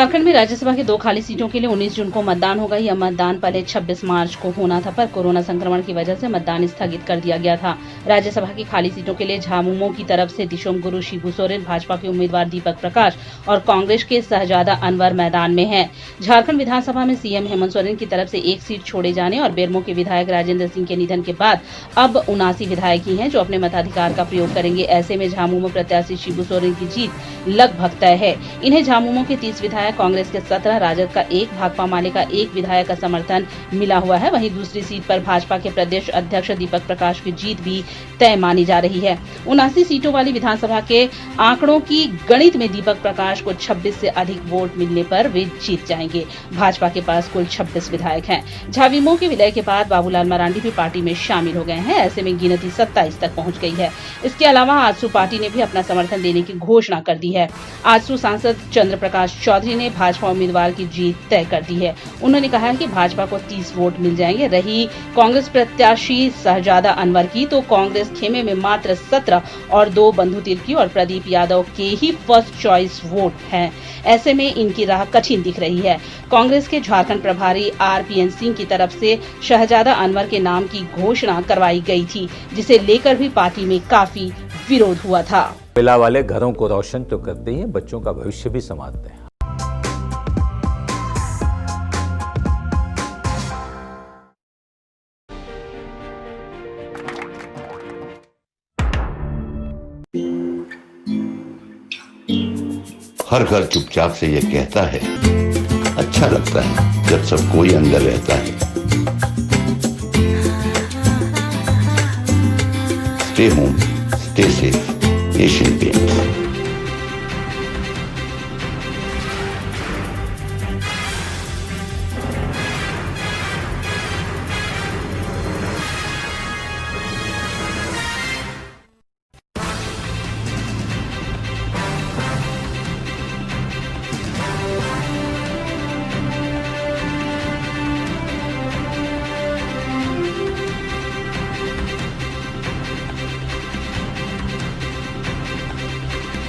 झारखंड में राज्यसभा की 2 खाली सीटों के लिए 19 जून को मतदान होगा। यह मतदान पहले 26 मार्च को होना था, पर कोरोना संक्रमण की वजह से मतदान स्थगित कर दिया गया था। राज्यसभा की खाली सीटों के लिए झामुमो की तरफ से दिशोम गुरु शिबू सोरेन, भाजपा के उम्मीदवार दीपक प्रकाश और कांग्रेस के शहजादा अनवर मैदान में हैं। झारखंड विधानसभा में सीएम हेमंत सोरेन की तरफ से एक सीट छोड़े जाने और बेरमो के विधायक राजेंद्र सिंह के निधन के बाद अब 79 विधायक ही हैं जो अपने मताधिकार का प्रयोग करेंगे। ऐसे में झामुमो प्रत्याशी शिबू सोरेन की जीत लगभग तय है। इन्हें झामुमो के 30 विधायक, कांग्रेस के 17, राजद का 1, भाकपा माले का 1 विधायक का समर्थन मिला हुआ है। वहीं दूसरी सीट पर भाजपा के प्रदेश अध्यक्ष दीपक प्रकाश की जीत भी तय मानी जा रही है। 79 सीटों वाली विधानसभा के आंकड़ों की गणित में दीपक प्रकाश को 26 से अधिक वोट मिलने पर वे जीत जाएंगे। भाजपा के पास कुल 26 विधायक हैं। झाविमो के विलय के बाद बाबूलाल मरांडी भी पार्टी में शामिल हो गए हैं। ऐसे में गिनती 27 तक पहुंच गई है। इसके अलावा आजसू पार्टी ने भी अपना समर्थन देने की घोषणा कर दी है। आजसू सांसद चंद्र प्रकाश चौधरी ने भाजपा उम्मीदवार की जीत तय कर दी है। उन्होंने कहा है कि भाजपा को 30 वोट मिल जाएंगे। रही कांग्रेस प्रत्याशी शहजादा अनवर की, तो कांग्रेस खेमे में मात्र 17 और 2 बंधु तिर्की और प्रदीप यादव के ही फर्स्ट चॉइस वोट हैं। ऐसे में इनकी राह कठिन दिख रही है। कांग्रेस के झारखंड प्रभारी आरपीएन सिंह की तरफ से शहजादा अनवर के नाम की घोषणा करवाई गई थी, जिसे लेकर भी पार्टी में काफी विरोध हुआ था। महिला वाले घरों को रोशन तो करते ही हैं, बच्चों का भविष्य भी संवारते हैं। हर घर चुपचाप से ये कहता है, अच्छा लगता है जब सब कोई अंदर रहता है। Stay home, stay safe, Asian paints.